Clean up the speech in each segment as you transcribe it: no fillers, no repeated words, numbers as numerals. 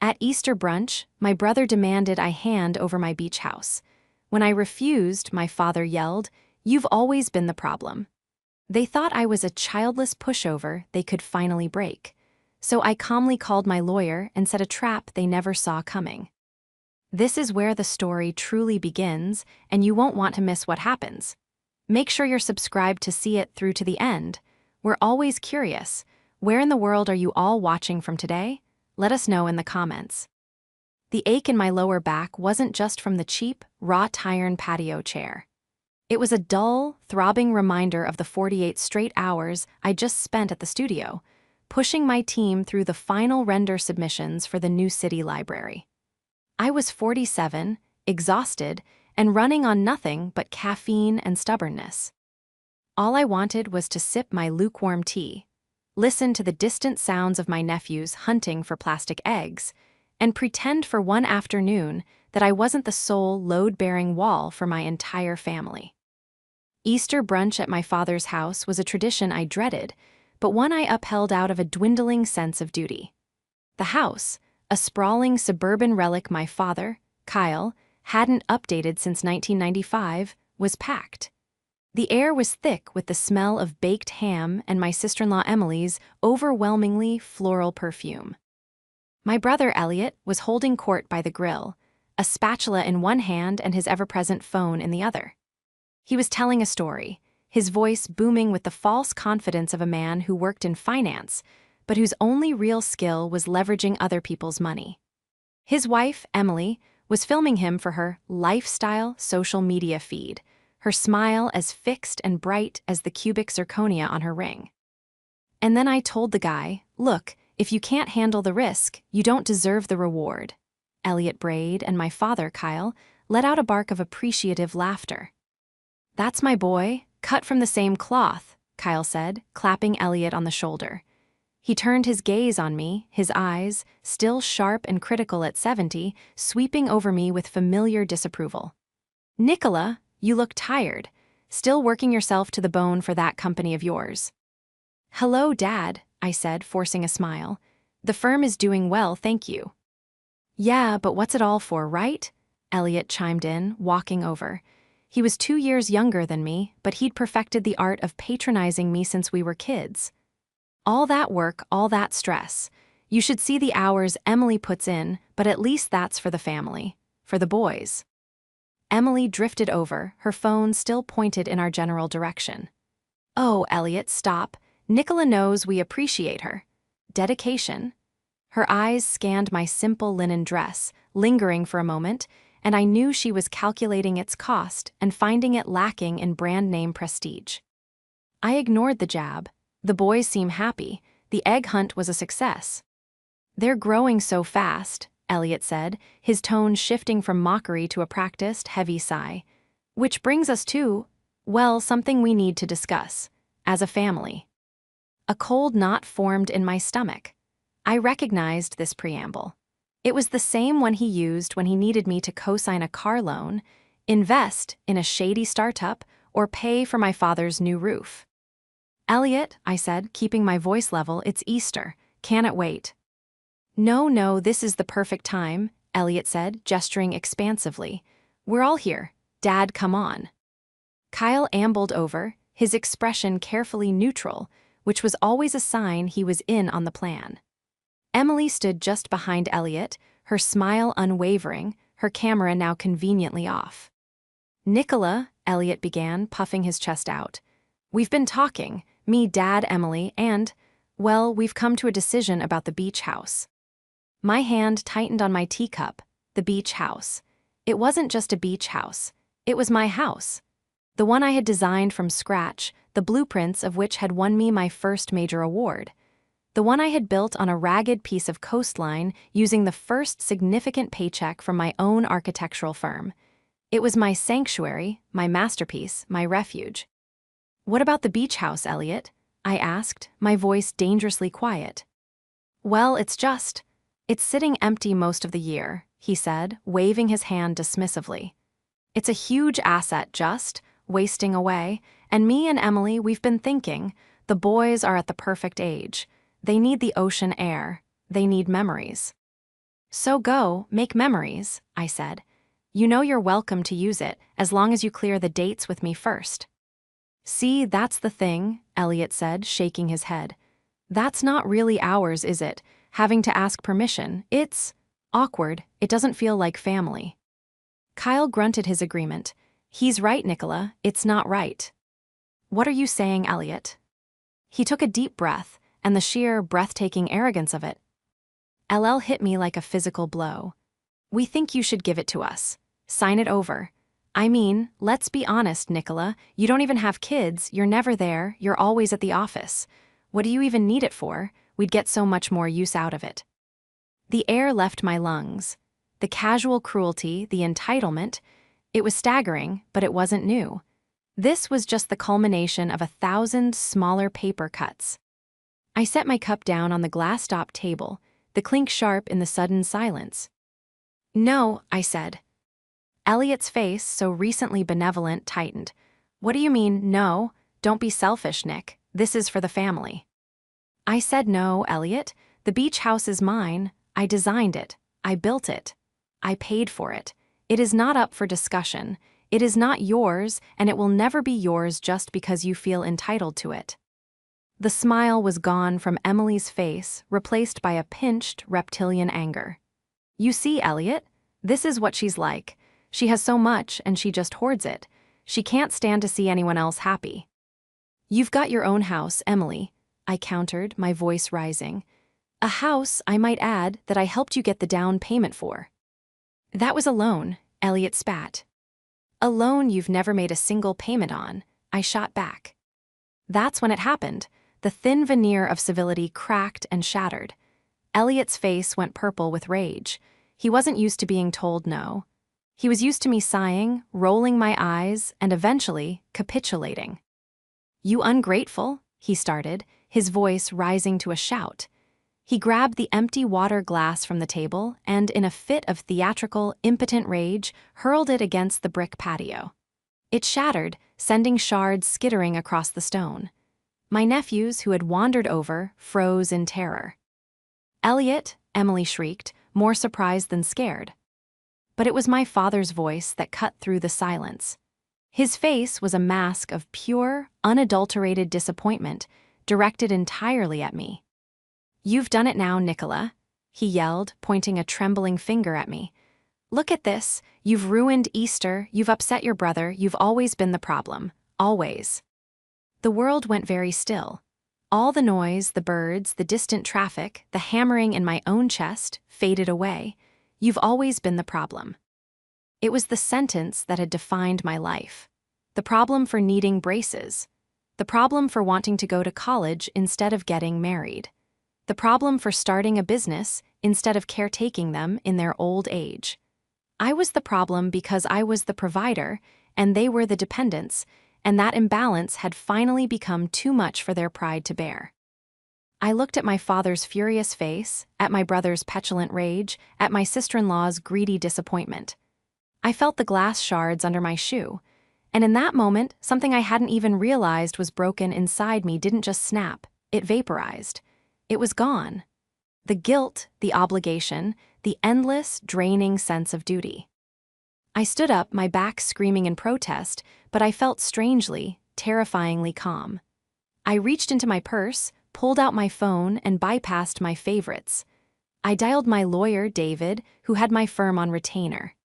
At Easter brunch, my brother demanded I hand over my beach house. When I refused, my father yelled, "You've always been the problem." They thought I was a childless pushover they could finally break. So I calmly called my lawyer and set a trap they never saw coming. This is where the story truly begins, and you won't want to miss what happens. Make sure you're subscribed to see it through to the end. We're always curious. Where in the world are you all watching from today? Let us know in the comments. The ache in my lower back wasn't just from the cheap, wrought iron patio chair. It was a dull, throbbing reminder of the 48 straight hours I just spent at the studio, pushing my team through the final render submissions for the new city library. I was 47, exhausted, and running on nothing but caffeine and stubbornness. All I wanted was to sip my lukewarm tea, listen to the distant sounds of my nephews hunting for plastic eggs, and pretend for one afternoon that I wasn't the sole load-bearing wall for my entire family. Easter brunch at my father's house was a tradition I dreaded, but one I upheld out of a dwindling sense of duty. The house, a sprawling suburban relic my father, Kyle, hadn't updated since 1995, was packed. The air was thick with the smell of baked ham and my sister-in-law Emily's overwhelmingly floral perfume. My brother Elliot was holding court by the grill, a spatula in one hand and his ever-present phone in the other. He was telling a story, his voice booming with the false confidence of a man who worked in finance, but whose only real skill was leveraging other people's money. His wife, Emily, was filming him for her lifestyle social media feed, her smile as fixed and bright as the cubic zirconia on her ring. And then I told the guy, "Look, if you can't handle the risk, you don't deserve the reward." Elliot Braid and my father, Kyle, let out a bark of appreciative laughter. "That's my boy, cut from the same cloth," Kyle said, clapping Elliot on the shoulder. He turned his gaze on me, his eyes, still sharp and critical at 70, sweeping over me with familiar disapproval. "Nicola, you look tired. Still working yourself to the bone for that company of yours." "Hello, Dad," I said, forcing a smile. "The firm is doing well, thank you." "Yeah, but what's it all for, right?" Elliot chimed in, walking over. He was 2 years younger than me, but he'd perfected the art of patronizing me since we were kids. "All that work, all that stress. You should see the hours Emily puts in, but at least that's for the family, for the boys." Emily drifted over, her phone still pointed in our general direction. "Oh, Elliot, stop. Nicola knows we appreciate her. Dedication." Her eyes scanned my simple linen dress, lingering for a moment, and I knew she was calculating its cost and finding it lacking in brand name prestige. I ignored the jab. The boys seem happy. The egg hunt was a success. "They're growing so fast," Elliot said, his tone shifting from mockery to a practiced, heavy sigh. "Which brings us to, well, something we need to discuss, as a family." A cold knot formed in my stomach. I recognized this preamble. It was the same one he used when he needed me to co-sign a car loan, invest in a shady startup, or pay for my father's new roof. "Elliot," I said, keeping my voice level, "it's Easter. Can it wait?" No, this is the perfect time," Elliot said, gesturing expansively. "We're all here. Dad, come on." Kyle ambled over, his expression carefully neutral, which was always a sign he was in on the plan. Emily stood just behind Elliot, her smile unwavering, her camera now conveniently off. "Nicola," Elliot began, puffing his chest out. "We've been talking, me, Dad, Emily, and, well, we've come to a decision about the beach house." My hand tightened on my teacup, the beach house. It wasn't just a beach house. It was my house. The one I had designed from scratch, the blueprints of which had won me my first major award. The one I had built on a ragged piece of coastline using the first significant paycheck from my own architectural firm. It was my sanctuary, my masterpiece, my refuge. "What about the beach house, Elliot?" I asked, my voice dangerously quiet. "Well, it's sitting empty most of the year," he said, waving his hand dismissively. "It's a huge asset just, wasting away, and me and Emily, we've been thinking, the boys are at the perfect age. They need the ocean air. They need memories." So go, make memories, I said. You know you're welcome to use it, as long as you clear the dates with me first. See, that's the thing, Elliot said, shaking his head. That's not really ours, is it? Having to ask permission. It's awkward. It doesn't feel like family. Kyle grunted his agreement. He's right, Nicola. It's not right. What are you saying, Elliot? He took a deep breath, and the sheer, breathtaking arrogance of it. LL hit me like a physical blow. We think you should give it to us. Sign it over. I mean, let's be honest, Nicola. You don't even have kids, you're never there, you're always at the office. What do you even need it for? We'd get so much more use out of it. The air left my lungs. The casual cruelty, the entitlement. It was staggering, but it wasn't new. This was just the culmination of 1,000 smaller paper cuts. I set my cup down on the glass-topped table, the clink sharp in the sudden silence. No, I said. Elliot's face, so recently benevolent, tightened. What do you mean, no? Don't be selfish, Nick. This is for the family. I said no, Elliot. The beach house is mine. I designed it. I built it. I paid for it. It is not up for discussion. It is not yours, and it will never be yours just because you feel entitled to it. The smile was gone from Emily's face, replaced by a pinched, reptilian anger. You see, Elliot, this is what she's like. She has so much, and she just hoards it. She can't stand to see anyone else happy. You've got your own house, Emily, I countered, my voice rising. A house, I might add, that I helped you get the down payment for. That was a loan, Elliot spat. A loan you've never made a single payment on, I shot back. That's when it happened. The thin veneer of civility cracked and shattered. Elliot's face went purple with rage. He wasn't used to being told no. He was used to me sighing, rolling my eyes, and eventually capitulating. You ungrateful, he started, his voice rising to a shout. He grabbed the empty water glass from the table and, in a fit of theatrical, impotent rage, hurled it against the brick patio. It shattered, sending shards skittering across the stone. My nephews, who had wandered over, froze in terror. Elliot, Emily shrieked, more surprised than scared. But it was my father's voice that cut through the silence. His face was a mask of pure, unadulterated disappointment, directed entirely at me. You've done it now, Nicola, he yelled, pointing a trembling finger at me. Look at this. You've ruined Easter, you've upset your brother, you've always been the problem. Always. The world went very still. All the noise, the birds, the distant traffic, the hammering in my own chest faded away. You've always been the problem. It was the sentence that had defined my life. The problem for needing braces. The problem for wanting to go to college instead of getting married. The problem for starting a business instead of caretaking them in their old age. I was the problem because I was the provider, and they were the dependents, and that imbalance had finally become too much for their pride to bear. I looked at my father's furious face, at my brother's petulant rage, at my sister-in-law's greedy disappointment. I felt the glass shards under my shoe, and in that moment, something I hadn't even realized was broken inside me didn't just snap, it vaporized. It was gone. The guilt, the obligation, the endless, draining sense of duty. I stood up, my back screaming in protest, but I felt strangely, terrifyingly calm. I reached into my purse, pulled out my phone, and bypassed my favorites. I dialed my lawyer, David, who had my firm on retainer.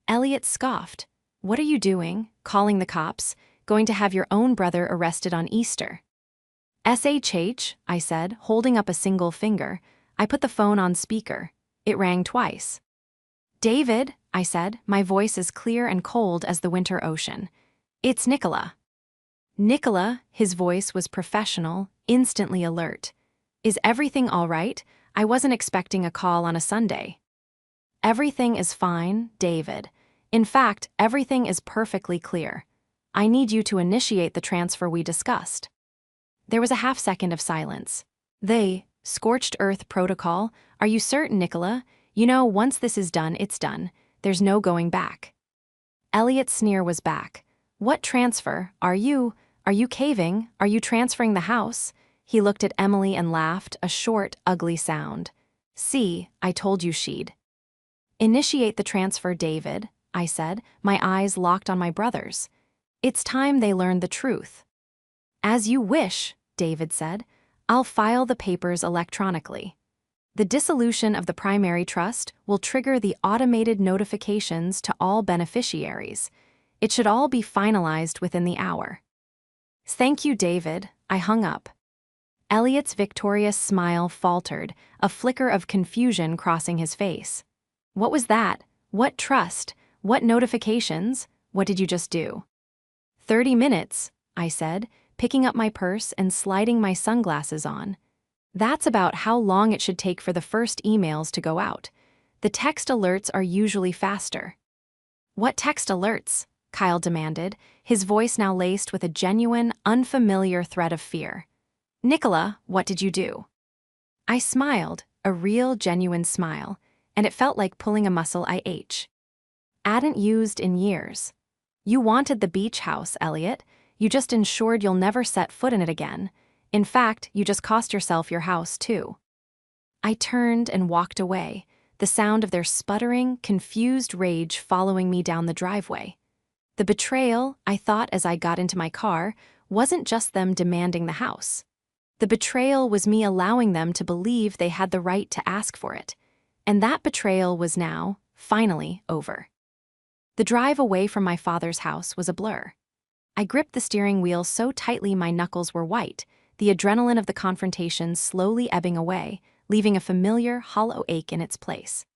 Elliot scoffed. What are you doing? Calling the cops? Going to have your own brother arrested on Easter? SHH, I said, holding up a single finger. I put the phone on speaker. It rang twice. David, I said, my voice as clear and cold as the winter ocean. It's Nicola. Nicola, his voice was professional, instantly alert. Is everything all right? I wasn't expecting a call on a Sunday. Everything is fine, David. In fact, everything is perfectly clear. I need you to initiate the transfer we discussed. There was a half-second of silence. The scorched earth protocol. Are you certain, Nicola? You know, once this is done, it's done. There's no going back. Elliot's sneer was back. What transfer? Are you caving? Are you transferring the house? He looked at Emily and laughed, a short, ugly sound. See, I told you she'd. Initiate the transfer, David, I said, my eyes locked on my brother's. It's time they learned the truth. As you wish, David said. I'll file the papers electronically. The dissolution of the primary trust will trigger the automated notifications to all beneficiaries. It should all be finalized within the hour. Thank you, David. I hung up. Elliot's victorious smile faltered, a flicker of confusion crossing his face. What was that? What trust? What notifications? What did you just do? 30 minutes, I said, picking up my purse and sliding my sunglasses on. That's about how long it should take for the first emails to go out. The text alerts are usually faster. What text alerts? Kyle demanded, his voice now laced with a genuine, unfamiliar threat of fear. Nicola, what did you do? I smiled, a real, genuine smile, and it felt like pulling a muscle I hadn't used in years. You wanted the beach house, Elliot. You just ensured you'll never set foot in it again. In fact, you just cost yourself your house, too. I turned and walked away, the sound of their sputtering, confused rage following me down the driveway. The betrayal, I thought as I got into my car, wasn't just them demanding the house. The betrayal was me allowing them to believe they had the right to ask for it. And that betrayal was now, finally, over. The drive away from my father's house was a blur. I gripped the steering wheel so tightly my knuckles were white, the adrenaline of the confrontation slowly ebbing away, leaving a familiar, hollow ache in its place.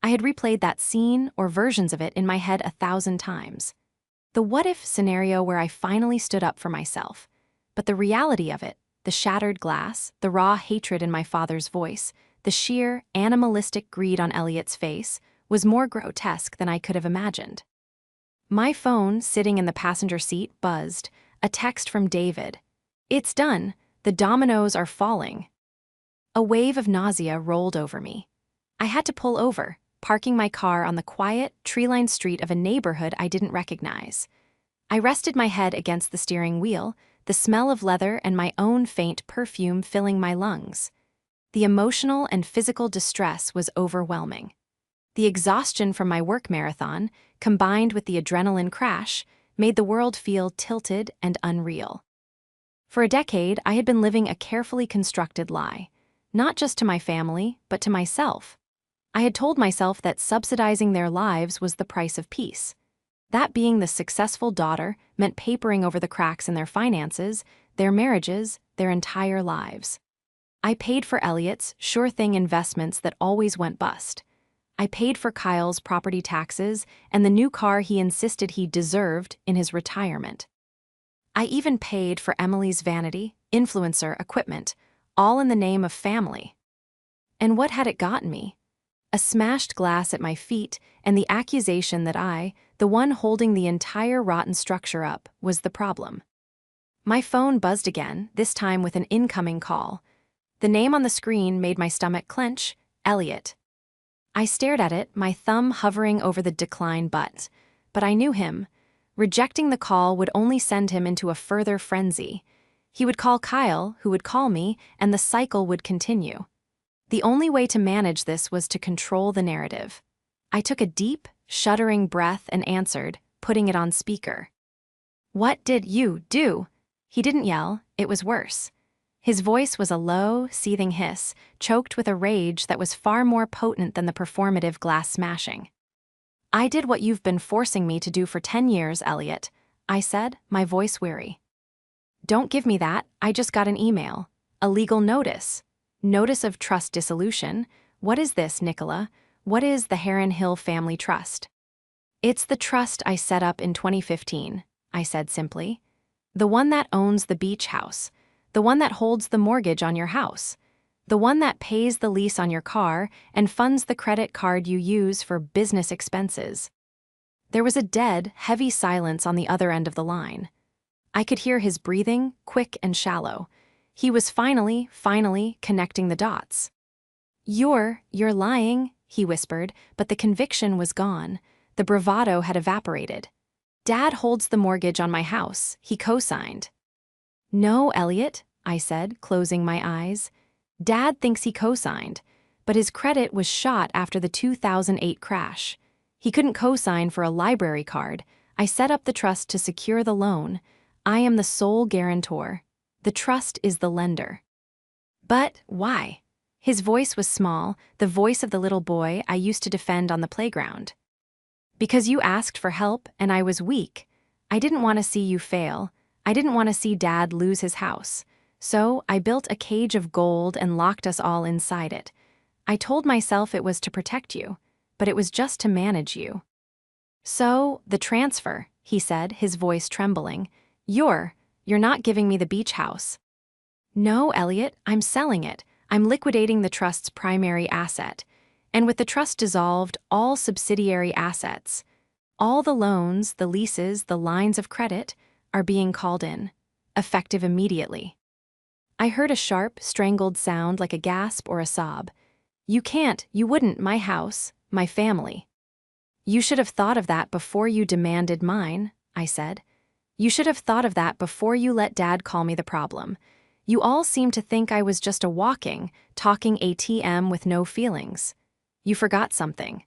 I had replayed that scene or versions of it in my head 1,000 times. The what-if scenario where I finally stood up for myself. But the reality of it, the shattered glass, the raw hatred in my father's voice, the sheer, animalistic greed on Elliot's face, was more grotesque than I could have imagined. My phone, sitting in the passenger seat, buzzed, a text from David. It's done. The dominoes are falling. A wave of nausea rolled over me. I had to pull over, parking my car on the quiet, tree-lined street of a neighborhood I didn't recognize. I rested my head against the steering wheel, the smell of leather and my own faint perfume filling my lungs. The emotional and physical distress was overwhelming. The exhaustion from my work marathon, combined with the adrenaline crash, made the world feel tilted and unreal. For a decade, I had been living a carefully constructed lie, not just to my family, but to myself. I had told myself that subsidizing their lives was the price of peace. That being the successful daughter meant papering over the cracks in their finances, their marriages, their entire lives. I paid for Elliot's sure-thing investments that always went bust. I paid for Kyle's property taxes and the new car he insisted he deserved in his retirement. I even paid for Emily's vanity, influencer equipment, all in the name of family. And what had it gotten me? A smashed glass at my feet and the accusation that I, the one holding the entire rotten structure up, was the problem. My phone buzzed again, this time with an incoming call. The name on the screen made my stomach clench, Elliot. I stared at it, my thumb hovering over the decline button, but I knew him. Rejecting the call would only send him into a further frenzy. He would call Kyle, who would call me, and the cycle would continue. The only way to manage this was to control the narrative. I took a deep, shuddering breath and answered, putting it on speaker. What did you do? He didn't yell, it was worse. His voice was a low, seething hiss, choked with a rage that was far more potent than the performative glass smashing. I did what you've been forcing me to do for 10 years, Elliot, I said, my voice weary. Don't give me that, I just got an email. A legal notice. Notice of trust dissolution. What is this, Nicola? What is the Heron Hill Family Trust? It's the trust I set up in 2015, I said simply. The one that owns the beach house. The one that holds the mortgage on your house. The one that pays the lease on your car and funds the credit card you use for business expenses. There was a dead, heavy silence on the other end of the line. I could hear his breathing, quick and shallow. He was finally connecting the dots. You're lying, he whispered, but the conviction was gone. The bravado had evaporated. Dad holds the mortgage on my house. He co-signed. No, Elliot, I said, closing my eyes. Dad thinks he co-signed, but his credit was shot after the 2008 crash. He couldn't co-sign for a library card. I set up the trust to secure the loan. I am the sole guarantor. The trust is the lender. But why? His voice was small, the voice of the little boy I used to defend on the playground. Because you asked for help and I was weak. I didn't want to see you fail. I didn't want to see Dad lose his house. So I built a cage of gold and locked us all inside it. I told myself it was to protect you, but it was just to manage you. So, the transfer, he said, his voice trembling. You're not giving me the beach house. No, Elliot, I'm selling it. I'm liquidating the trust's primary asset. And with the trust dissolved, all subsidiary assets, all the loans, the leases, the lines of credit, are being called in, effective immediately. I heard a sharp, strangled sound like a gasp or a sob. You wouldn't, my house, my family. You should have thought of that before you demanded mine, I said. You should have thought of that before you let Dad call me the problem. You all seem to think I was just a talking ATM with no feelings. You forgot something.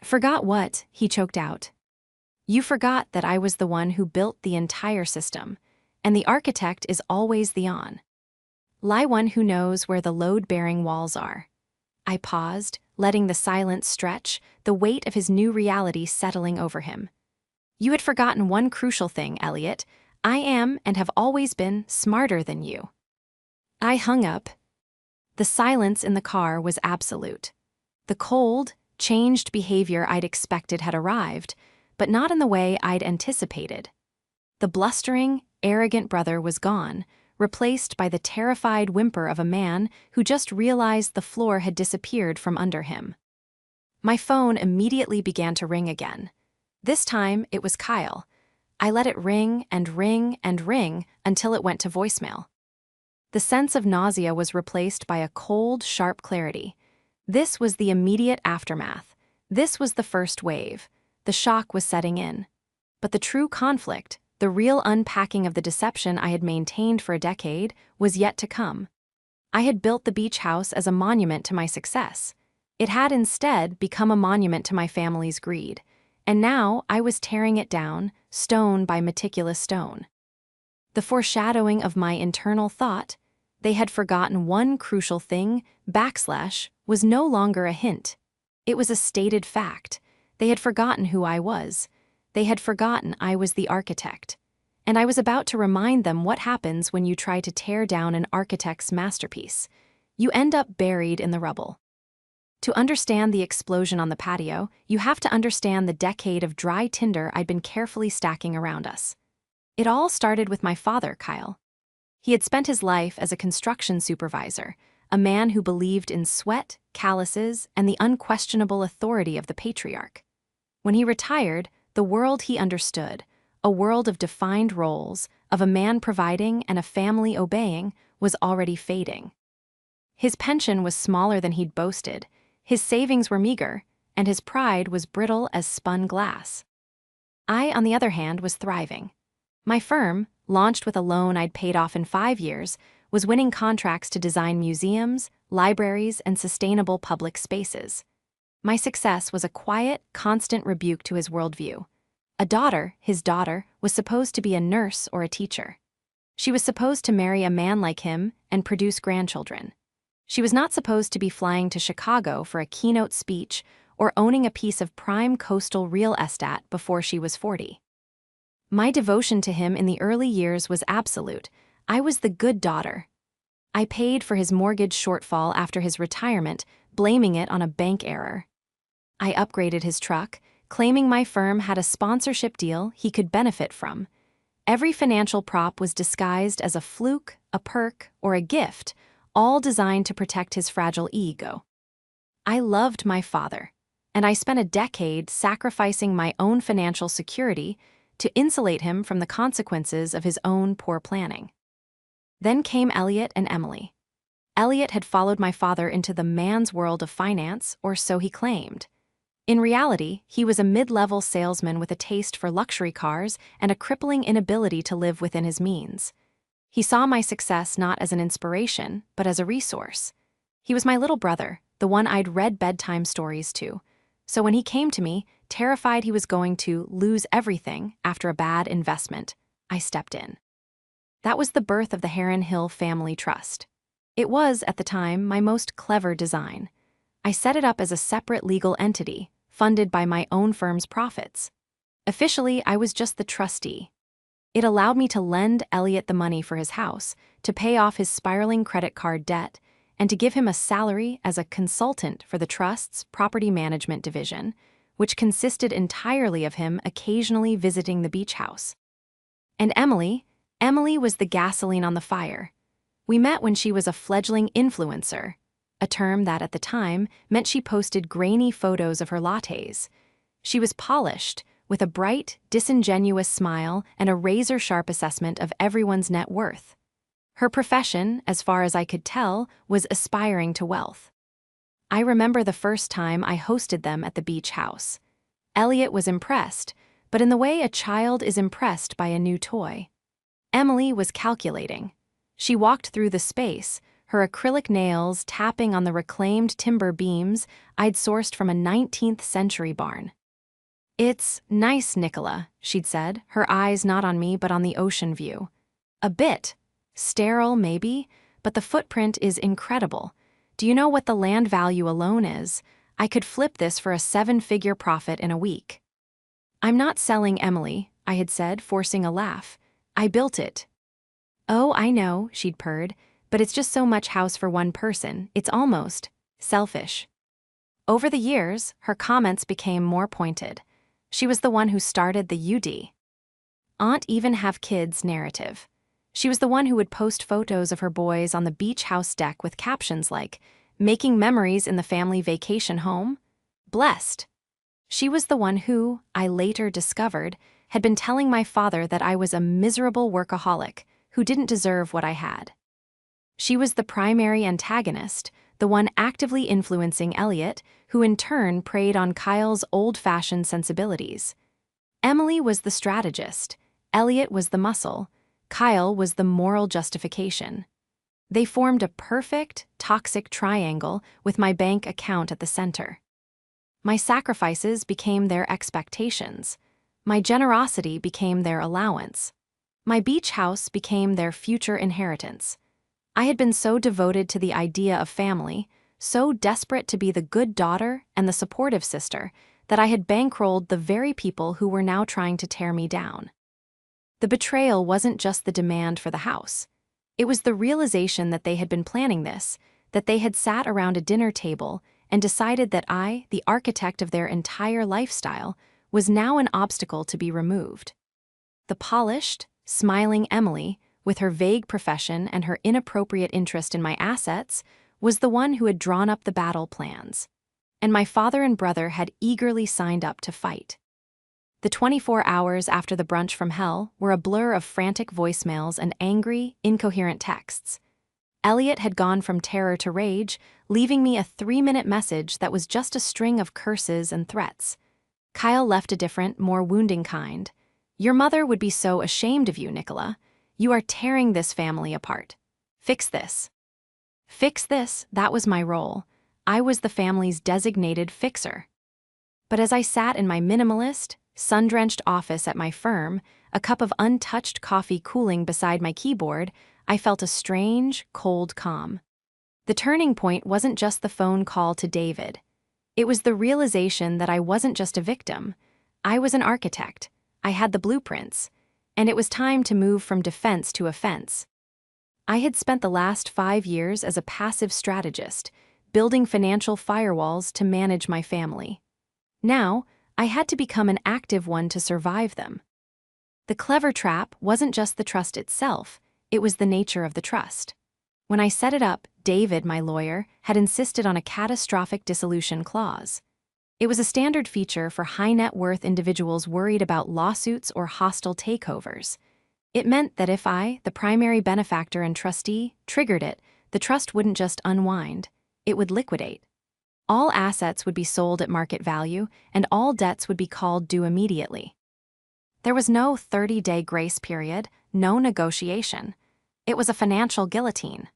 Forgot what? He choked out. You forgot that I was the one who built the entire system, and the architect is always the one who knows where the load-bearing walls are. I paused, letting the silence stretch, the weight of his new reality settling over him. You had forgotten one crucial thing, Elliot. I am, and have always been, smarter than you. I hung up. The silence in the car was absolute. The cold, changed behavior I'd expected had arrived, but not in the way I'd anticipated. The blustering, arrogant brother was gone, replaced by the terrified whimper of a man who just realized the floor had disappeared from under him. My phone immediately began to ring again. This time, it was Kyle. I let it ring and ring and ring until it went to voicemail. The sense of nausea was replaced by a cold, sharp clarity. This was the immediate aftermath. This was the first wave. The shock was setting in. But the true conflict, the real unpacking of the deception I had maintained for a decade, was yet to come. I had built the beach house as a monument to my success. It had instead become a monument to my family's greed. And now I was tearing it down, stone by meticulous stone. The foreshadowing of my internal thought, they had forgotten one crucial thing, was no longer a hint. It was a stated fact. They had forgotten who I was. They had forgotten I was the architect. And I was about to remind them what happens when you try to tear down an architect's masterpiece. You end up buried in the rubble. To understand the explosion on the patio, you have to understand the decade of dry tinder I'd been carefully stacking around us. It all started with my father, Kyle. He had spent his life as a construction supervisor, a man who believed in sweat, calluses, and the unquestionable authority of the patriarch. When he retired, the world he understood, a world of defined roles, of a man providing and a family obeying, was already fading. His pension was smaller than he'd boasted, his savings were meager, and his pride was brittle as spun glass. I, on the other hand, was thriving. My firm, launched with a loan I'd paid off in 5 years, was winning contracts to design museums, libraries, and sustainable public spaces. My success was a quiet, constant rebuke to his worldview. His daughter, was supposed to be a nurse or a teacher. She was supposed to marry a man like him and produce grandchildren. She was not supposed to be flying to Chicago for a keynote speech or owning a piece of prime coastal real estate before she was 40. My devotion to him in the early years was absolute. I was the good daughter. I paid for his mortgage shortfall after his retirement, blaming it on a bank error. I upgraded his truck, claiming my firm had a sponsorship deal he could benefit from. Every financial prop was disguised as a fluke, a perk, or a gift, all designed to protect his fragile ego. I loved my father, and I spent a decade sacrificing my own financial security to insulate him from the consequences of his own poor planning. Then came Elliot and Emily. Elliot had followed my father into the man's world of finance, or so he claimed. In reality, he was a mid-level salesman with a taste for luxury cars and a crippling inability to live within his means. He saw my success not as an inspiration, but as a resource. He was my little brother, the one I'd read bedtime stories to. So when he came to me, terrified he was going to lose everything after a bad investment, I stepped in. That was the birth of the Heron Hill Family Trust. It was, at the time, my most clever design. I set it up as a separate legal entity, funded by my own firm's profits. Officially, I was just the trustee. It allowed me to lend Elliot the money for his house, to pay off his spiraling credit card debt, and to give him a salary as a consultant for the trust's property management division, which consisted entirely of him occasionally visiting the beach house. And Emily was the gasoline on the fire. We met when she was a fledgling influencer, a term that at the time meant she posted grainy photos of her lattes. She was polished, with a bright, disingenuous smile and a razor-sharp assessment of everyone's net worth. Her profession, as far as I could tell, was aspiring to wealth. I remember the first time I hosted them at the beach house. Elliot was impressed, but in the way a child is impressed by a new toy. Emily was calculating. She walked through the space, her acrylic nails tapping on the reclaimed timber beams I'd sourced from a 19th century barn. "It's nice, Nicola," she'd said, her eyes not on me but on the ocean view. "A bit. Sterile, maybe, but the footprint is incredible. Do you know what the land value alone is? I could flip this for a 7-figure profit in a week." "I'm not selling Emily," I had said, forcing a laugh. "I built it." "Oh, I know," she'd purred, "but it's just so much house for one person, it's almost selfish." Over the years, her comments became more pointed. She was the one who started the "UD Aunt even have kids" narrative. She was the one who would post photos of her boys on the beach house deck with captions like, "Making memories in the family vacation home? Blessed." She was the one who, I later discovered, had been telling my father that I was a miserable workaholic who didn't deserve what I had. She was the primary antagonist, the one actively influencing Elliot, who in turn preyed on Kyle's old-fashioned sensibilities. Emily was the strategist, Elliot was the muscle, Kyle was the moral justification. They formed a perfect, toxic triangle with my bank account at the center. My sacrifices became their expectations. My generosity became their allowance. My beach house became their future inheritance. I had been so devoted to the idea of family, so desperate to be the good daughter and the supportive sister, that I had bankrolled the very people who were now trying to tear me down. The betrayal wasn't just the demand for the house. It was the realization that they had been planning this, that they had sat around a dinner table and decided that I, the architect of their entire lifestyle, was now an obstacle to be removed. The polished, smiling Emily, with her vague profession and her inappropriate interest in my assets, was the one who had drawn up the battle plans. And my father and brother had eagerly signed up to fight. The 24 hours after the brunch from hell were a blur of frantic voicemails and angry, incoherent texts. Elliot had gone from terror to rage, leaving me a 3-minute message that was just a string of curses and threats. Kyle left a different, more wounding kind. "Your mother would be so ashamed of you, Nicola. You are tearing this family apart. Fix this." Fix this, that was my role. I was the family's designated fixer. But as I sat in my minimalist, sun-drenched office at my firm, a cup of untouched coffee cooling beside my keyboard, I felt a strange, cold calm. The turning point wasn't just the phone call to David. It was the realization that I wasn't just a victim. I was an architect. I had the blueprints. And it was time to move from defense to offense. I had spent the last 5 years as a passive strategist, building financial firewalls to manage my family. Now, I had to become an active one to survive them. The clever trap wasn't just the trust itself, it was the nature of the trust. When I set it up, David, my lawyer, had insisted on a catastrophic dissolution clause. It was a standard feature for high-net-worth individuals worried about lawsuits or hostile takeovers. It meant that if I, the primary benefactor and trustee, triggered it, the trust wouldn't just unwind, it would liquidate. All assets would be sold at market value, and all debts would be called due immediately. There was no 30-day grace period, no negotiation. It was a financial guillotine.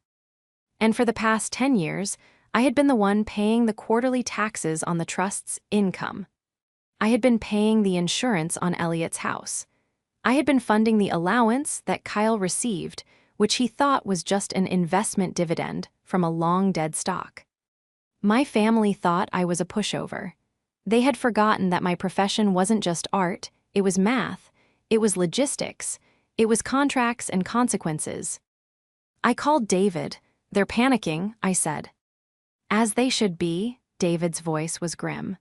And for the past 10 years, I had been the one paying the quarterly taxes on the trust's income. I had been paying the insurance on Elliot's house. I had been funding the allowance that Kyle received, which he thought was just an investment dividend from a long-dead stock. My family thought I was a pushover. They had forgotten that my profession wasn't just art, it was math, it was logistics, it was contracts and consequences. I called David. "They're panicking," I said. "As they should be," David's voice was grim.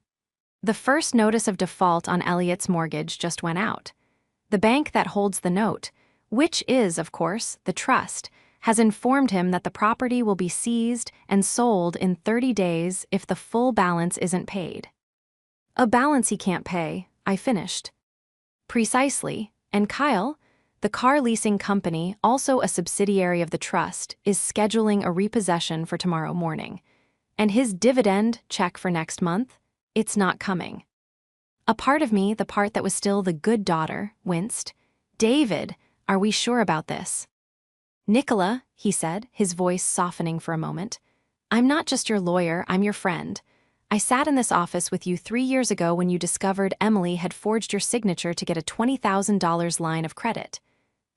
The first notice of default on Elliot's mortgage just went out. The bank that holds the note, which is, of course, the trust, has informed him that the property will be seized and sold in 30 days if the full balance isn't paid. A balance he can't pay, I finished. Precisely, and Kyle, the car leasing company, also a subsidiary of the trust, is scheduling a repossession for tomorrow morning. And his dividend check for next month, it's not coming. A part of me, the part that was still the good daughter, winced. "David, are we sure about this?" "Nicola," he said, his voice softening for a moment, "I'm not just your lawyer, I'm your friend. I sat in this office with you 3 years ago when you discovered Emily had forged your signature to get a $20,000 line of credit.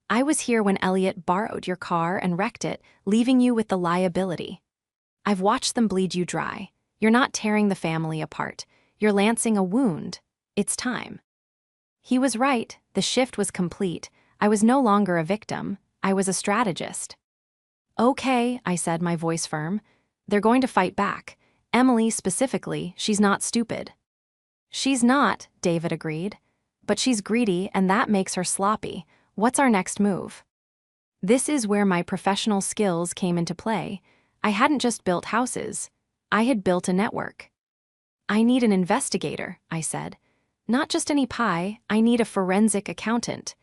I was here when Elliot borrowed your car and wrecked it, leaving you with the liability. I've watched them bleed you dry. You're not tearing the family apart. You're lancing a wound. It's time." He was right. The shift was complete. I was no longer a victim. I was a strategist. "Okay," I said, my voice firm. "They're going to fight back. Emily specifically, she's not stupid." "She's not," David agreed. "But she's greedy, and that makes her sloppy. What's our next move?" This is where my professional skills came into play. I hadn't just built houses. I had built a network. "I need an investigator," I said. "Not just any pie, I need a forensic accountant.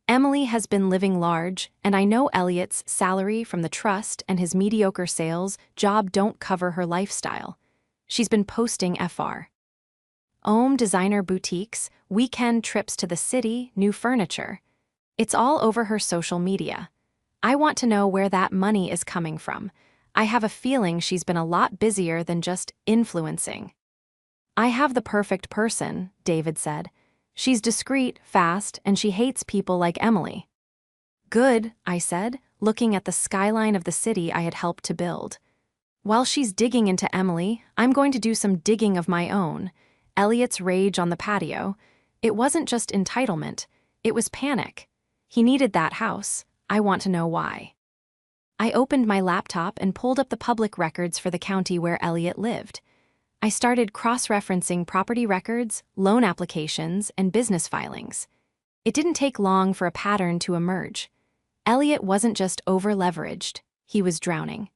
Emily has been living large, and I know Elliot's salary from the trust and his mediocre sales job don't cover her lifestyle. She's been posting FR. Designer boutiques, weekend trips to the city, new furniture. It's all over her social media. I want to know where that money is coming from. I have a feeling she's been a lot busier than just influencing." "I have the perfect person," David said. "She's discreet, fast, and she hates people like Emily." "Good," I said, looking at the skyline of the city I had helped to build. "While she's digging into Emily, I'm going to do some digging of my own." Elliot's rage on the patio. It wasn't just entitlement, it was panic. He needed that house. I want to know why. I opened my laptop and pulled up the public records for the county where Elliot lived. I started cross-referencing property records, loan applications, and business filings. It didn't take long for a pattern to emerge. Elliot wasn't just over-leveraged, he was drowning.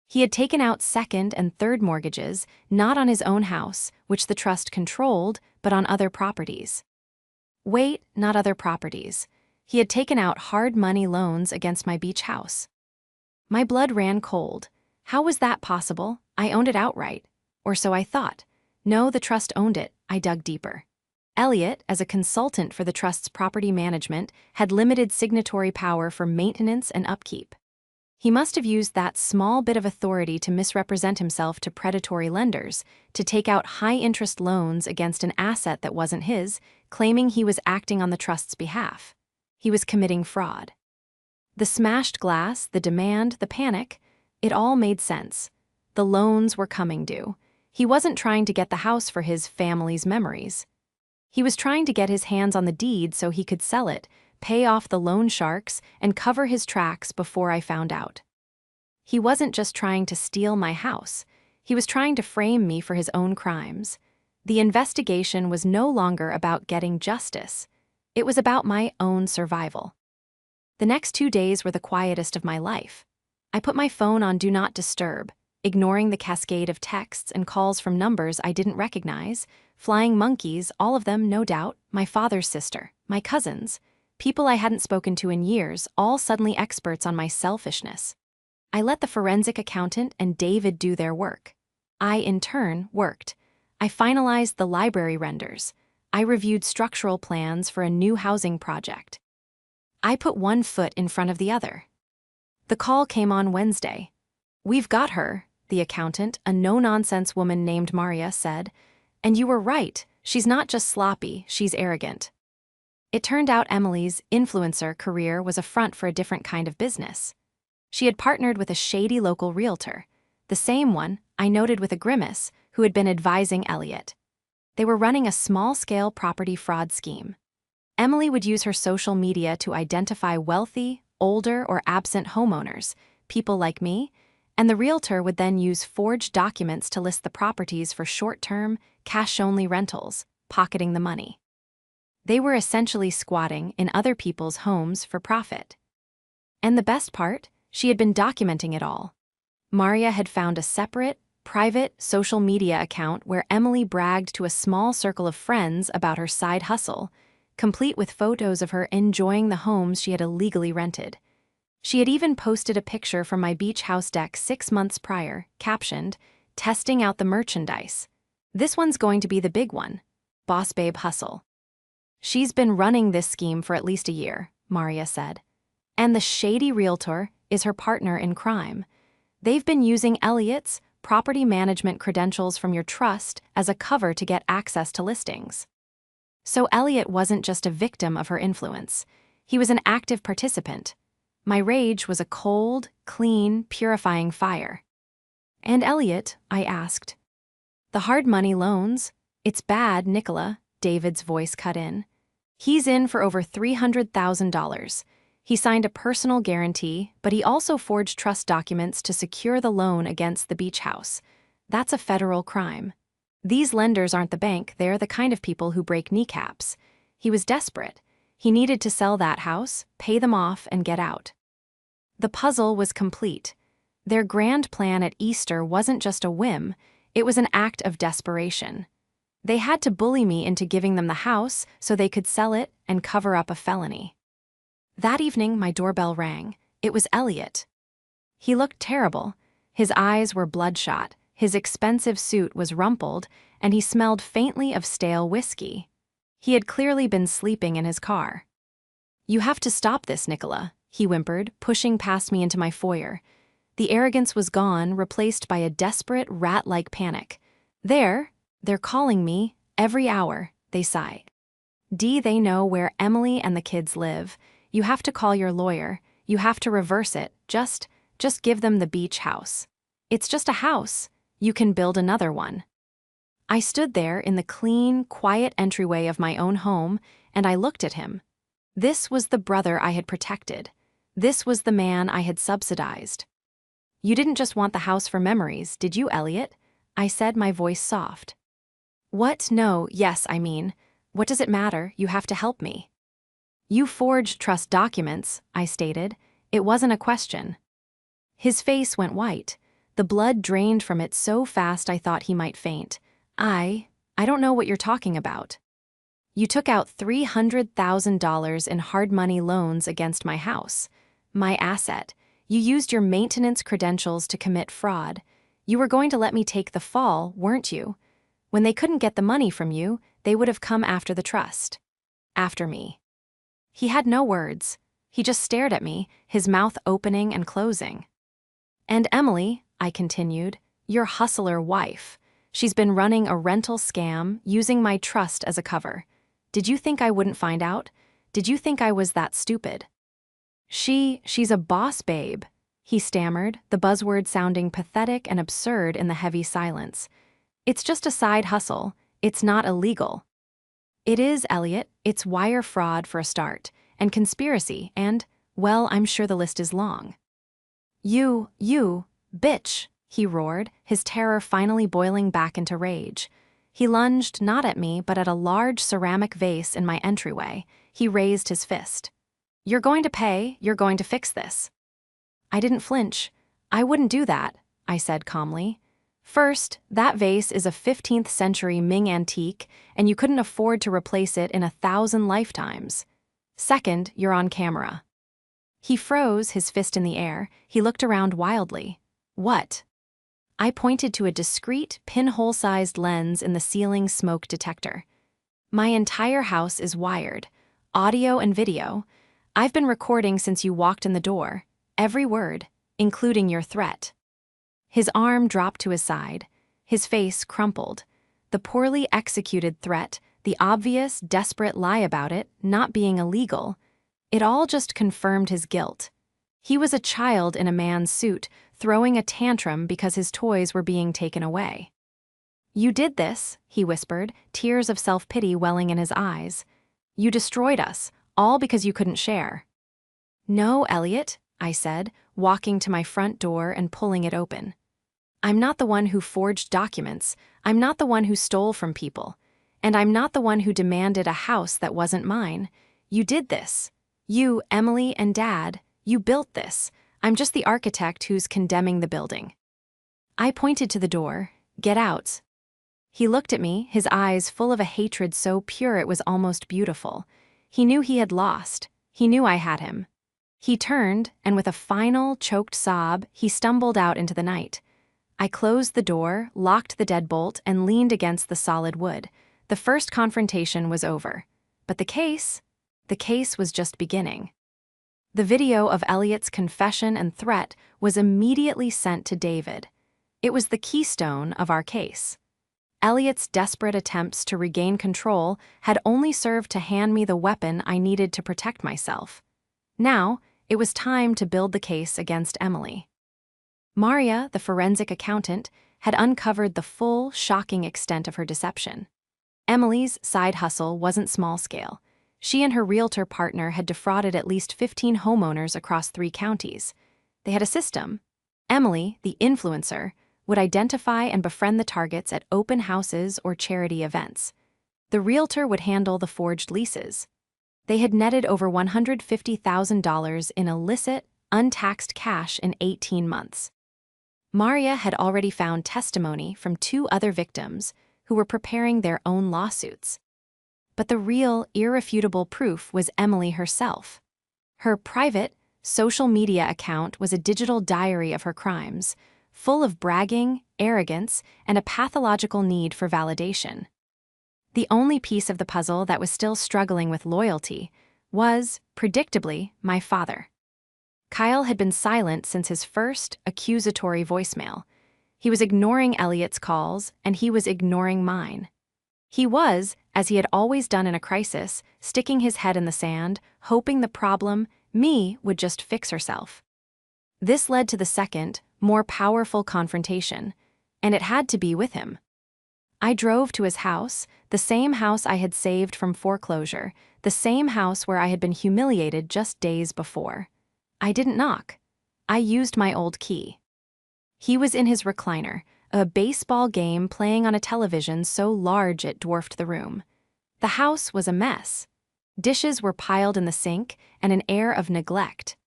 He had taken out second and third mortgages, not on his own house, which the trust controlled, but on other properties. Wait, not other properties. He had taken out hard money loans against my beach house. My blood ran cold. How was that possible? I owned it outright. Or so I thought. No, the trust owned it. I dug deeper. Elliot, as a consultant for the trust's property management, had limited signatory power for maintenance and upkeep. He must have used that small bit of authority to misrepresent himself to predatory lenders, to take out high-interest loans against an asset that wasn't his, claiming he was acting on the trust's behalf. He was committing fraud. The smashed glass, the demand, the panic, it all made sense. The loans were coming due. He wasn't trying to get the house for his family's memories. He was trying to get his hands on the deed so he could sell it, pay off the loan sharks, and cover his tracks before I found out. He wasn't just trying to steal my house. He was trying to frame me for his own crimes. The investigation was no longer about getting justice. It was about my own survival. The next 2 days were the quietest of my life. I put my phone on Do Not Disturb, ignoring the cascade of texts and calls from numbers I didn't recognize, flying monkeys, all of them, no doubt, my father's sister, my cousins, people I hadn't spoken to in years, all suddenly experts on my selfishness. I let the forensic accountant and David do their work. I, in turn, worked. I finalized the library renders. I reviewed structural plans for a new housing project. I put one foot in front of the other. The call came on Wednesday. "We've got her," the accountant, a no-nonsense woman named Maria, said. And you were right, she's not just sloppy, she's arrogant. It turned out Emily's influencer career was a front for a different kind of business. She had partnered with a shady local realtor, the same one, I noted with a grimace, who had been advising Elliot. They were running a small-scale property fraud scheme. Emily would use her social media to identify wealthy, older, or absent homeowners, people like me, and the realtor would then use forged documents to list the properties for short-term, cash-only rentals, pocketing the money. They were essentially squatting in other people's homes for profit. And the best part, she had been documenting it all. Maria had found a separate, private social media account where Emily bragged to a small circle of friends about her side hustle, complete with photos of her enjoying the homes she had illegally rented. She had even posted a picture from my beach house deck 6 months prior, captioned, "Testing out the merchandise. This one's going to be the big one. Boss Babe Hustle." She's been running this scheme for at least a year, Maria said. And the shady realtor is her partner in crime. They've been using Elliot's property management credentials from your trust as a cover to get access to listings. So Elliot wasn't just a victim of her influence. He was an active participant. My rage was a cold, clean, purifying fire. "And Elliot?" I asked. "The hard money loans? It's bad, Nicola," David's voice cut in. "He's in for over $300,000. He signed a personal guarantee, but he also forged trust documents to secure the loan against the beach house. That's a federal crime. These lenders aren't the bank, they're the kind of people who break kneecaps. He was desperate. He needed to sell that house, pay them off, and get out." The puzzle was complete. Their grand plan at Easter wasn't just a whim, it was an act of desperation. They had to bully me into giving them the house so they could sell it and cover up a felony. That evening, my doorbell rang. It was Elliot. He looked terrible. His eyes were bloodshot, his expensive suit was rumpled, and he smelled faintly of stale whiskey. He had clearly been sleeping in his car. "You have to stop this, Nicola," he whimpered, pushing past me into my foyer. The arrogance was gone, replaced by a desperate, rat-like panic. They're calling me, every hour," they sighed. "They know where Emily and the kids live. You have to call your lawyer. You have to reverse it. Just give them the beach house. It's just a house. You can build another one." I stood there in the clean, quiet entryway of my own home, and I looked at him. This was the brother I had protected. This was the man I had subsidized. "You didn't just want the house for memories, did you, Elliot?" I said, my voice soft. "What? No, yes, I mean. What does it matter? You have to help me." "You forged trust documents," I stated. It wasn't a question. His face went white. The blood drained from it so fast I thought he might faint. I don't know what you're talking about." "You took out $300,000 in hard money loans against my house. My asset. You used your maintenance credentials to commit fraud. You were going to let me take the fall, weren't you? When they couldn't get the money from you, they would have come after the trust. After me." He had no words. He just stared at me, his mouth opening and closing. "And Emily," I continued, "your hustler wife. She's been running a rental scam, using my trust as a cover. Did you think I wouldn't find out? Did you think I was that stupid?" She's a boss babe," he stammered, the buzzword sounding pathetic and absurd in the heavy silence. "It's just a side hustle. It's not illegal." "It is, Elliot. It's wire fraud for a start, and conspiracy, and, well, I'm sure the list is long." You, bitch," he roared, his terror finally boiling back into rage. He lunged not at me but at a large ceramic vase in my entryway. He raised his fist. "You're going to pay, you're going to fix this." I didn't flinch. "I wouldn't do that," I said calmly. "First, that vase is a 15th century Ming antique, and you couldn't afford to replace it in 1,000 lifetimes. Second, you're on camera." He froze, his fist in the air. He looked around wildly. "What?" I pointed to a discreet, pinhole-sized lens in the ceiling smoke detector. "My entire house is wired. Audio and video. I've been recording since you walked in the door. Every word, including your threat." His arm dropped to his side. His face crumpled. The poorly executed threat, the obvious, desperate lie about it not being illegal, it all just confirmed his guilt. He was a child in a man's suit, throwing a tantrum because his toys were being taken away. "You did this," he whispered, tears of self-pity welling in his eyes. "You destroyed us, all because you couldn't share." "No, Elliot," I said, walking to my front door and pulling it open. "I'm not the one who forged documents, I'm not the one who stole from people, and I'm not the one who demanded a house that wasn't mine. You did this. You, Emily, and Dad, you built this. I'm just the architect who's condemning the building." I pointed to the door. "Get out." He looked at me, his eyes full of a hatred so pure it was almost beautiful. He knew he had lost. He knew I had him. He turned, and with a final, choked sob, he stumbled out into the night. I closed the door, locked the deadbolt, and leaned against the solid wood. The first confrontation was over. But the case was just beginning. The video of Elliot's confession and threat was immediately sent to David. It was the keystone of our case. Elliot's desperate attempts to regain control had only served to hand me the weapon I needed to protect myself. Now, it was time to build the case against Emily. Maria, the forensic accountant, had uncovered the full, shocking extent of her deception. Emily's side hustle wasn't small-scale. She and her realtor partner had defrauded at least 15 homeowners across 3 counties. They had a system. Emily, the influencer, would identify and befriend the targets at open houses or charity events. The realtor would handle the forged leases. They had netted over $150,000 in illicit, untaxed cash in 18 months. Maria had already found testimony from 2 other victims who were preparing their own lawsuits. But the real, irrefutable proof was Emily herself. Her private, social media account was a digital diary of her crimes, full of bragging, arrogance, and a pathological need for validation. The only piece of the puzzle that was still struggling with loyalty was, predictably, my father. Kyle had been silent since his first, accusatory voicemail. He was ignoring Elliot's calls, and he was ignoring mine. He was, as he had always done in a crisis, sticking his head in the sand, hoping the problem, me, would just fix herself. This led to the second, more powerful confrontation, and it had to be with him. I drove to his house, the same house I had saved from foreclosure, the same house where I had been humiliated just days before. I didn't knock. I used my old key. He was in his recliner, a baseball game playing on a television so large it dwarfed the room. The house was a mess. Dishes were piled in the sink, and an air of neglect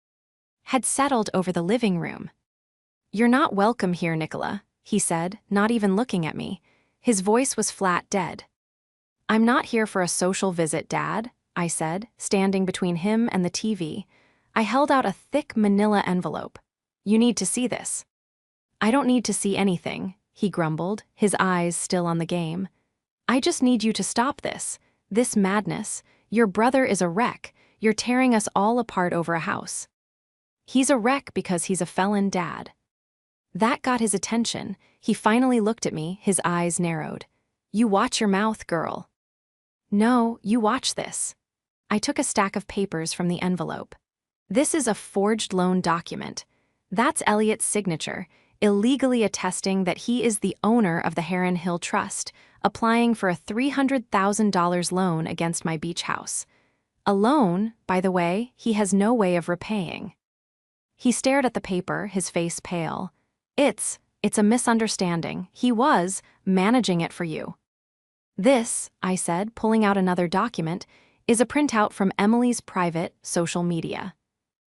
had settled over the living room. "You're not welcome here, Nicola," he said, not even looking at me. His voice was flat dead. "I'm not here for a social visit, Dad," I said, standing between him and the TV. I held out a thick manila envelope. "You need to see this." "I don't need to see anything," he grumbled, his eyes still on the game. "I just need you to stop this madness. Your brother is a wreck. You're tearing us all apart over a house." "He's a wreck because he's a felon, Dad." That got his attention. He finally looked at me, his eyes narrowed. "You watch your mouth, girl." "No, you watch this." I took a stack of papers from the envelope. "This is a forged loan document. That's Elliot's signature, illegally attesting that he is the owner of the Heron Hill Trust, applying for a $300,000 loan against my beach house. A loan, by the way, he has no way of repaying." He stared at the paper, his face pale. It's a misunderstanding. He was managing it for you." "This," I said, pulling out another document, "is a printout from Emily's private social media.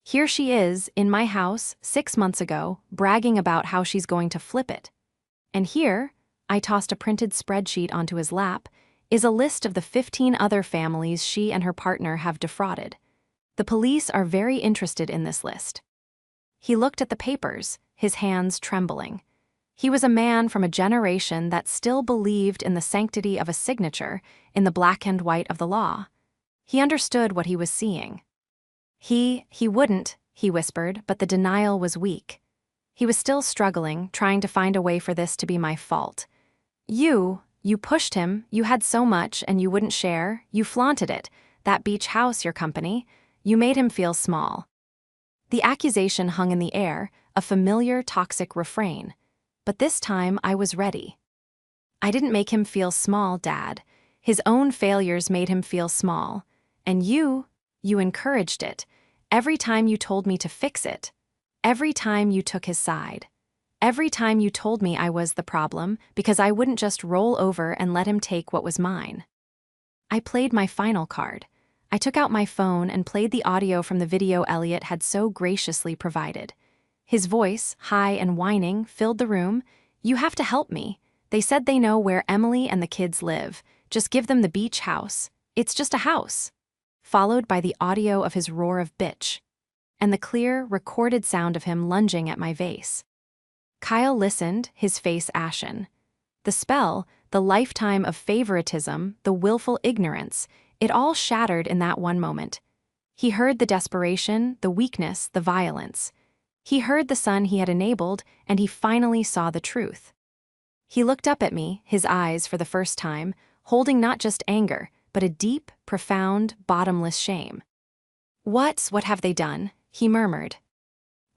Here she is, in my house, 6 months ago, bragging about how she's going to flip it. And here," I tossed a printed spreadsheet onto his lap, "is a list of the 15 other families she and her partner have defrauded. The police are very interested in this list." He looked at the papers, his hands trembling. He was a man from a generation that still believed in the sanctity of a signature, in the black and white of the law. He understood what he was seeing. He wouldn't," he whispered, but the denial was weak. He was still struggling, trying to find a way for this to be my fault. You pushed him, you had so much and you wouldn't share, you flaunted it, that beach house, your company. You made him feel small. The accusation hung in the air, a familiar toxic refrain. But this time I was ready. I didn't make him feel small, Dad. His own failures made him feel small. And you encouraged it. Every time you told me to fix it. Every time you took his side. Every time you told me I was the problem because I wouldn't just roll over and let him take what was mine. I played my final card. I took out my phone and played the audio from the video Elliot had so graciously provided. His voice, high and whining, filled the room. You have to help me. They said they know where Emily and the kids live. Just give them the beach house. It's just a house. Followed by the audio of his roar of bitch. And the clear, recorded sound of him lunging at my vase. Kyle listened, his face ashen. The spell, the lifetime of favoritism, the willful ignorance, it all shattered in that one moment. He heard the desperation, the weakness, the violence. He heard the son he had enabled, and he finally saw the truth. He looked up at me, his eyes for the first time, holding not just anger, but a deep, profound, bottomless shame. What have they done? He murmured.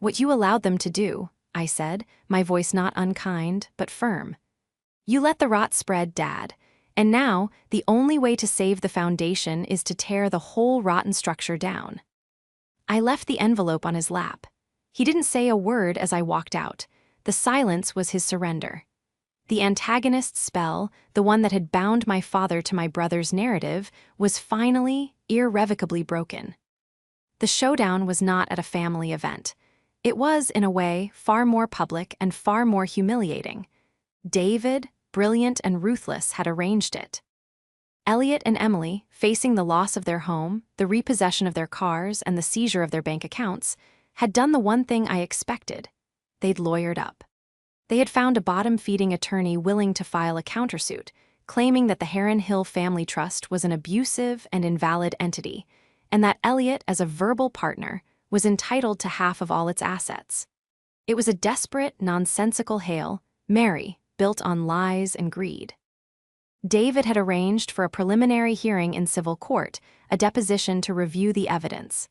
What you allowed them to do, I said, my voice not unkind, but firm. You let the rot spread, Dad. And now, the only way to save the foundation is to tear the whole rotten structure down. I left the envelope on his lap. He didn't say a word as I walked out. The silence was his surrender. The antagonist spell, the one that had bound my father to my brother's narrative, was finally, irrevocably broken. The showdown was not at a family event. It was, in a way, far more public and far more humiliating. David, brilliant and ruthless, had arranged it. Elliot and Emily, facing the loss of their home, the repossession of their cars, and the seizure of their bank accounts, had done the one thing I expected. They'd lawyered up. They had found a bottom-feeding attorney willing to file a countersuit, claiming that the Heron Hill Family Trust was an abusive and invalid entity, and that Elliot, as a verbal partner, was entitled to half of all its assets. It was a desperate, nonsensical Hail Mary built on lies and greed. David had arranged for a preliminary hearing in civil court, a deposition to review the evidence.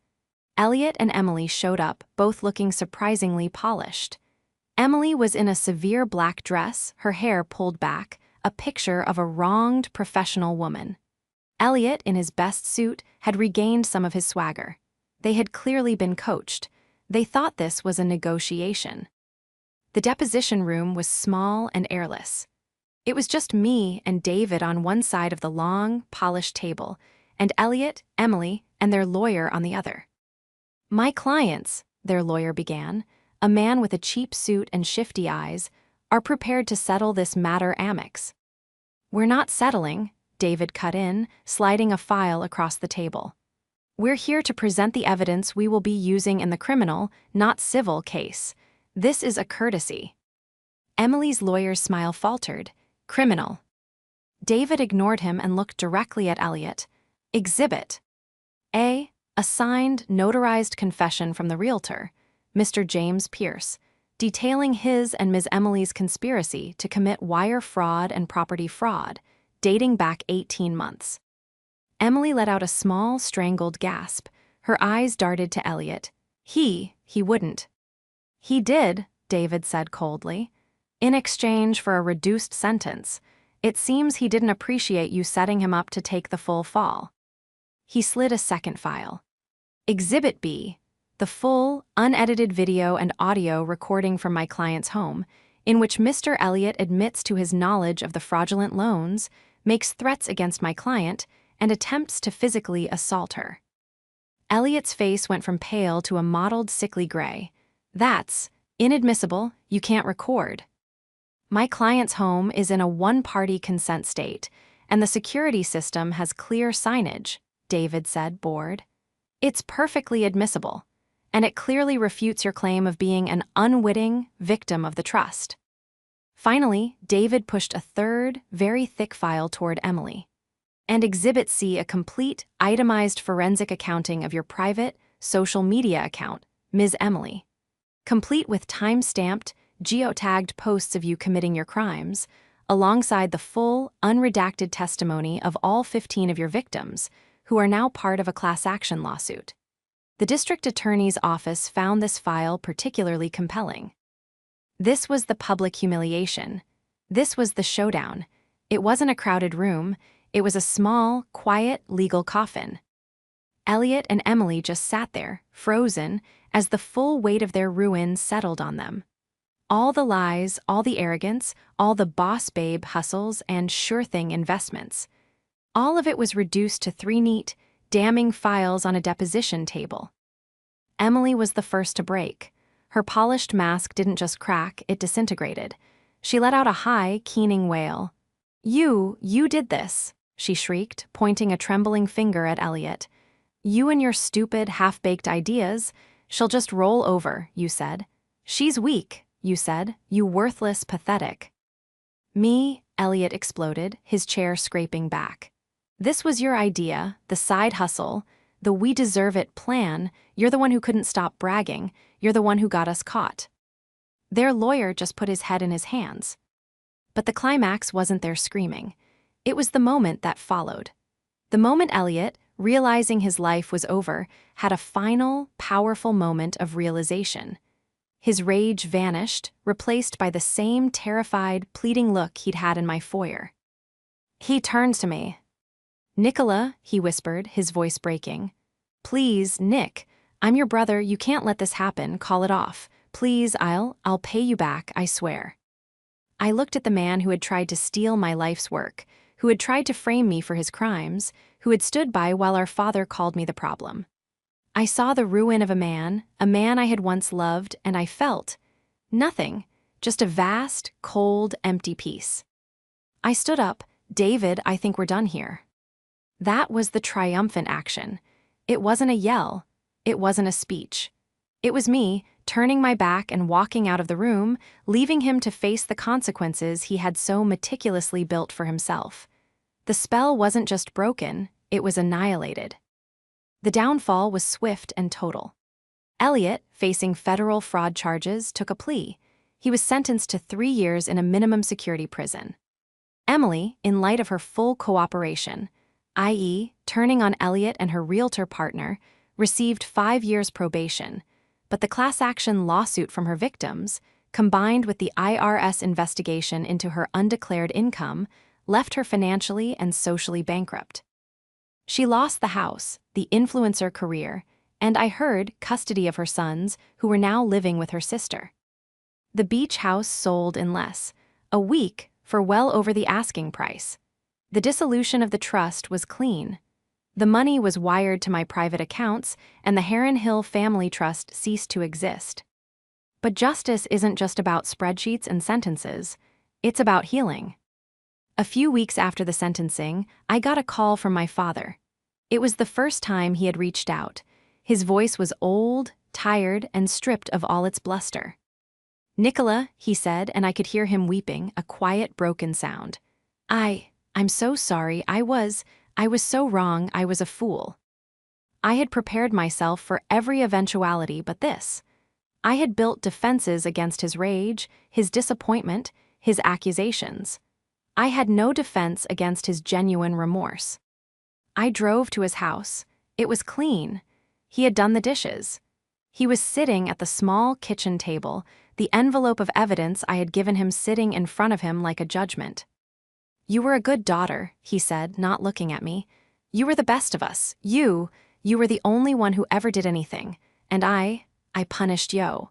Elliot and Emily showed up, both looking surprisingly polished. Emily was in a severe black dress, her hair pulled back, a picture of a wronged professional woman. Elliot, in his best suit, had regained some of his swagger. They had clearly been coached. They thought this was a negotiation. The deposition room was small and airless. It was just me and David on one side of the long, polished table, and Elliot, Emily, and their lawyer on the other. My clients, their lawyer began, a man with a cheap suit and shifty eyes, are prepared to settle this matter amicus. We're not settling, David cut in, sliding a file across the table. We're here to present the evidence we will be using in the criminal, not civil case. This is a courtesy. Emily's lawyer's smile faltered. Criminal. David ignored him and looked directly at Elliot. Exhibit A. A signed, notarized confession from the realtor, Mr. James Pierce, detailing his and Ms. Emily's conspiracy to commit wire fraud and property fraud, dating back 18 months. Emily let out a small, strangled gasp. Her eyes darted to Elliot. He wouldn't. He did, David said coldly. In exchange for a reduced sentence. It seems he didn't appreciate you setting him up to take the full fall. He slid a second file. Exhibit B, the full, unedited video and audio recording from my client's home, in which Mr. Elliot admits to his knowledge of the fraudulent loans, makes threats against my client, and attempts to physically assault her. Elliot's face went from pale to a mottled, sickly gray. That's inadmissible, you can't record. My client's home is in a one-party consent state, and the security system has clear signage, David said, bored. It's perfectly admissible, and it clearly refutes your claim of being an unwitting victim of the trust. Finally, David pushed a third, very thick file toward Emily. And Exhibit C, a complete, itemized forensic accounting of your private, social media account, Ms. Emily. complete with time-stamped, geotagged posts of you committing your crimes, alongside the full, unredacted testimony of all 15 of your victims, who are now part of a class action lawsuit. The district attorney's office found this file particularly compelling. This was the public humiliation. This was the showdown. It wasn't a crowded room. It was a small, quiet, legal coffin. Elliot and Emily just sat there, frozen, as the full weight of their ruin settled on them. All the lies, all the arrogance, all the boss babe hustles and sure-thing investments. All of it was reduced to 3 neat, damning files on a deposition table. Emily was the first to break. Her polished mask didn't just crack, it disintegrated. She let out a high, keening wail. You did this," she shrieked, pointing a trembling finger at Elliot. "You and your stupid, half-baked ideas. She'll just roll over, you said. She's weak, you said, you worthless pathetic." "Me," Elliot exploded, his chair scraping back. "This was your idea, the side hustle, the we deserve it plan. You're the one who couldn't stop bragging. You're the one who got us caught." Their lawyer just put his head in his hands. But the climax wasn't their screaming. It was the moment that followed. The moment Elliot, realizing his life was over, had a final, powerful moment of realization. His rage vanished, replaced by the same terrified, pleading look he'd had in my foyer. He turned to me. "Nicola," he whispered, his voice breaking. "Please, Nick, I'm your brother, you can't let this happen, call it off. Please, I'll pay you back, I swear." I looked at the man who had tried to steal my life's work, who had tried to frame me for his crimes, who had stood by while our father called me the problem. I saw the ruin of a man I had once loved, and I felt nothing, just a vast, cold, empty peace. I stood up. "David, I think we're done here." That was the triumphant action. It wasn't a yell. It wasn't a speech. It was me, turning my back and walking out of the room, leaving him to face the consequences he had so meticulously built for himself. The spell wasn't just broken, it was annihilated. The downfall was swift and total. Elliot, facing federal fraud charges, took a plea. He was sentenced to 3 years in a minimum security prison. Emily, in light of her full cooperation, i.e., turning on Elliot and her realtor partner, received 5 years probation, but the class action lawsuit from her victims, combined with the IRS investigation into her undeclared income, left her financially and socially bankrupt. She lost the house, the influencer career, and I heard custody of her sons, who were now living with her sister. The beach house sold in a week, for well over the asking price. The dissolution of the trust was clean. The money was wired to my private accounts, and the Heron Hill Family Trust ceased to exist. But justice isn't just about spreadsheets and sentences. It's about healing. A few weeks after the sentencing, I got a call from my father. It was the first time he had reached out. His voice was old, tired, and stripped of all its bluster. "Nicola," he said, and I could hear him weeping, a quiet, broken sound. I'm so sorry. I was so wrong. I was a fool." I had prepared myself for every eventuality but this. I had built defenses against his rage, his disappointment, his accusations. I had no defense against his genuine remorse. I drove to his house. It was clean. He had done the dishes. He was sitting at the small kitchen table, the envelope of evidence I had given him sitting in front of him like a judgment. "You were a good daughter," he said, not looking at me. "You were the best of us. You were the only one who ever did anything, and I punished you.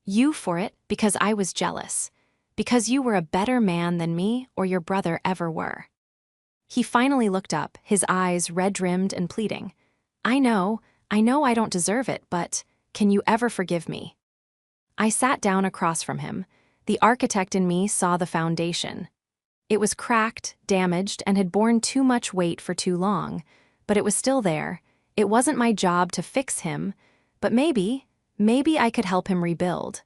You for it because I was jealous, because you were a better man than me or your brother ever were." He finally looked up, his eyes red-rimmed and pleading. I know I don't deserve it, but can you ever forgive me?" I sat down across from him. The architect in me saw the foundation. It was cracked, damaged, and had borne too much weight for too long, but it was still there. It wasn't my job to fix him, but maybe I could help him rebuild.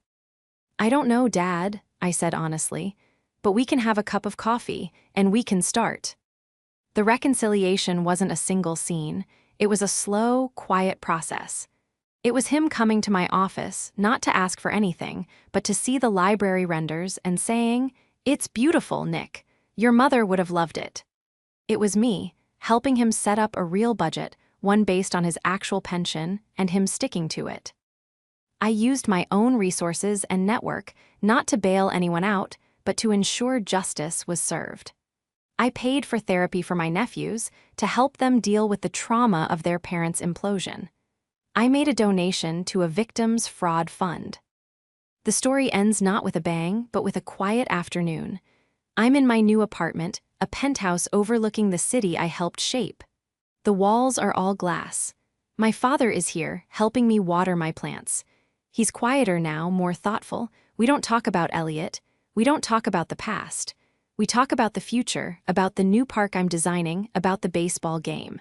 "I don't know, Dad," I said honestly, "but we can have a cup of coffee, and we can start." The reconciliation wasn't a single scene. It was a slow, quiet process. It was him coming to my office, not to ask for anything, but to see the library renders and saying, "It's beautiful, Nick. Your mother would have loved it." It was me, helping him set up a real budget, one based on his actual pension, and him sticking to it. I used my own resources and network not to bail anyone out, but to ensure justice was served. I paid for therapy for my nephews to help them deal with the trauma of their parents' implosion. I made a donation to a victims' fraud fund. The story ends not with a bang, but with a quiet afternoon. I'm in my new apartment, a penthouse overlooking the city I helped shape. The walls are all glass. My father is here, helping me water my plants. He's quieter now, more thoughtful. We don't talk about Elliot. We don't talk about the past. We talk about the future, about the new park I'm designing, about the baseball game.